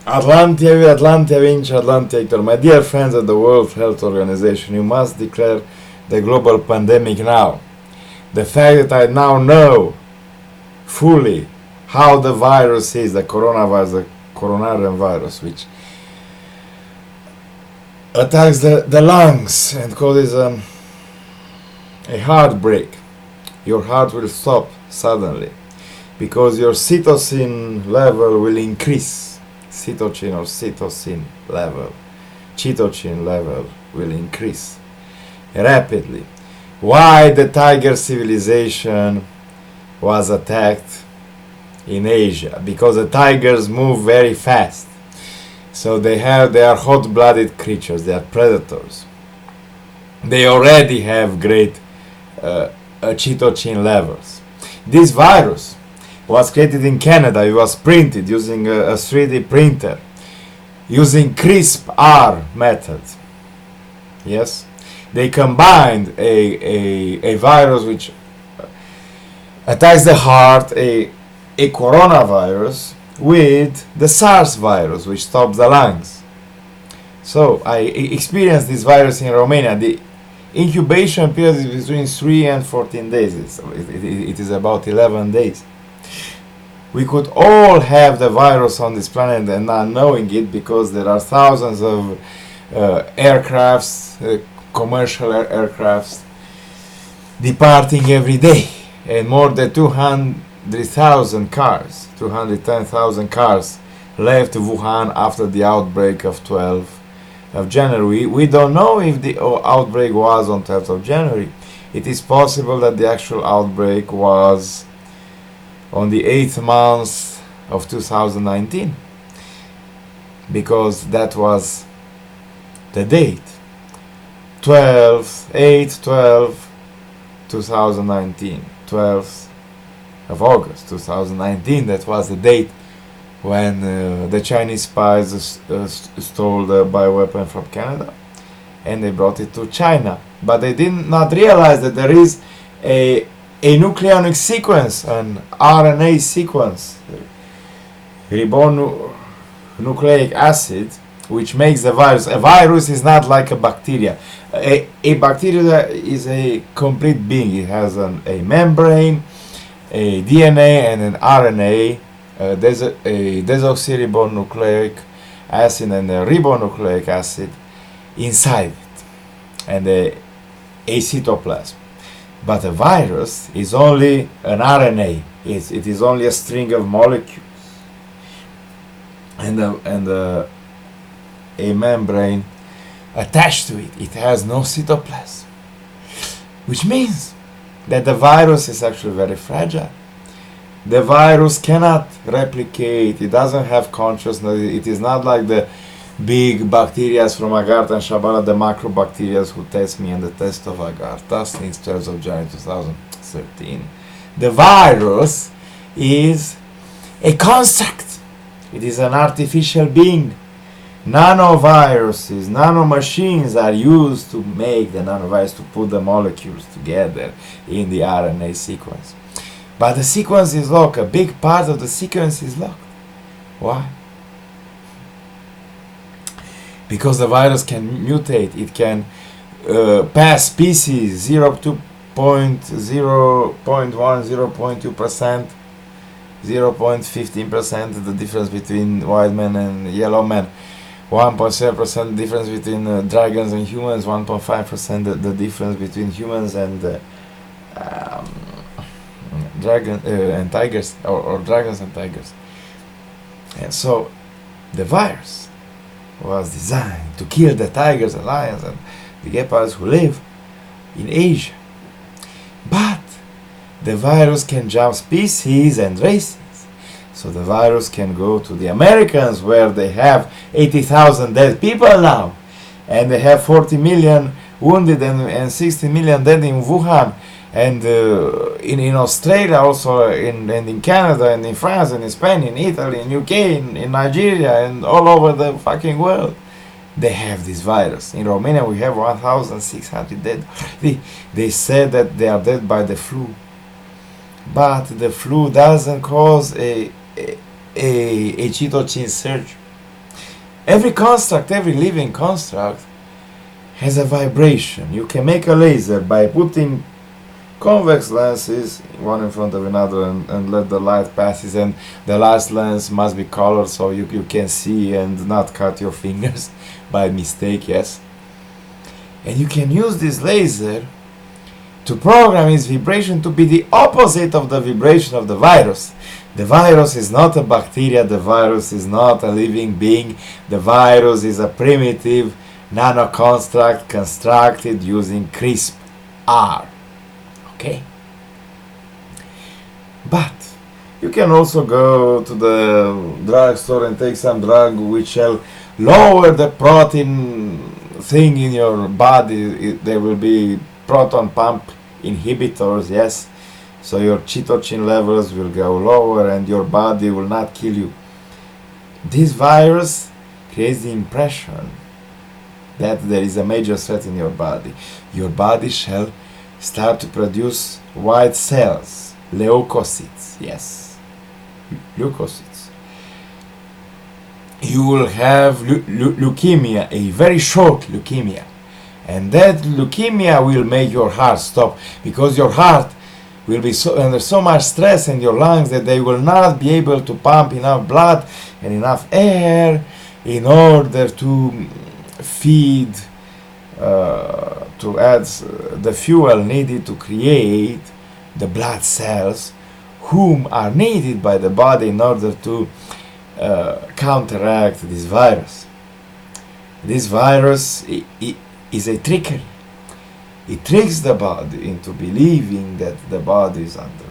Atlantia Vinci, Atlantia Hector. My dear friends of the World Health Organization, you must declare the global pandemic now. The fact that I now know fully how the virus is, the coronavirus, the coronarian virus, which attacks the lungs and causes a heartbreak. Your heart will stop suddenly because your cytosine level will increase. Cytosine level will increase rapidly. Why the tiger civilization was attacked in Asia? Because the tigers move very fast. So they are hot-blooded creatures, they are predators. They already have great cytosine levels. This virus was created in Canada. It was printed using a 3D printer, using CRISPR method. Yes, they combined a virus which attacks the heart, a coronavirus, with the SARS virus, which stops the lungs. So I experienced this virus in Romania. The incubation period is between 3 and 14 days. It is about 11 days. We could all have the virus on this planet and not knowing it, because there are thousands of aircrafts, commercial aircrafts departing every day, and more than 200,000 cars, 210,000 cars left Wuhan after the outbreak of 12th of January. We don't know if the outbreak was on 12th of January. It is possible that the actual outbreak was on the 8th month of 2019, because that was the date, 2019, 12th of August 2019. That was the date when the Chinese spies stole the bioweapon from Canada and they brought it to China. But they did not realize that there is a nucleonic sequence, an RNA sequence, ribonucleic acid, which makes the virus. A virus is not like a bacteria. A bacteria is a complete being. It has a membrane, a DNA, and an RNA. There's a desoxyribonucleic acid and a ribonucleic acid inside it, and a cytoplasm. But a virus is only an RNA. It is only a string of molecules and a membrane attached to it. It has no cytoplasm, which means that the virus is actually very fragile. The virus cannot replicate. It doesn't have consciousness. It is not like the big bacteria from Agartha and Shabala, the macrobacteria who test me and the test of Agartha since 12th of January 2013. The virus is a construct. It is an artificial being. Nanoviruses, nanomachines are used to make the nanovirus, to put the molecules together in the RNA sequence. But the sequence is locked. A big part of the sequence is locked. Why? Because the virus can mutate. It can pass species 0.1, 0.2%, 0.15%, the difference between white men and yellow men. 1.7% difference between dragons and humans, 1.5% the difference between humans and and tigers, or dragons and tigers. And so the virus was designed to kill the tigers and lions and the guepards who live in Asia. But the virus can jump species and races. So the virus can go to the Americans, where they have 80,000 dead people now, and they have 40 million wounded and 60 million dead in Wuhan, and in Australia also, and in Canada, and in France, and in Spain, in Italy, in UK, in Nigeria, and all over the fucking world. They have this virus. In Romania we have 1,600 dead. They said that they are dead by the flu. But the flu doesn't cause a cytokine surge. Every construct, every living construct has a vibration. You can make a laser by putting convex lenses one in front of another and let the light passes, and the last lens must be colored so you can see and not cut your fingers by mistake, yes. And you can use this laser to program its vibration to be the opposite of the vibration of the virus. The virus is not a bacteria, the virus is not a living being, the virus is a primitive nanoconstruct constructed using CRISPR. Okay? But you can also go to the drugstore and take some drug which shall lower the protein thing in your body. There will be proton pump inhibitors, yes, so your cytokine levels will go lower and your body will not kill you. This virus creates the impression that there is a major threat in your body. Your body shall start to produce white cells, leukocytes, yes, leukocytes. You will have leukemia, a very short leukemia, and that leukemia will make your heart stop, because your heart will be under so much stress and your lungs that they will not be able to pump enough blood and enough air in order to feed, to add the fuel needed to create the blood cells whom are needed by the body in order to counteract this virus. This virus is a trickery. It tricks the body into believing that the body is under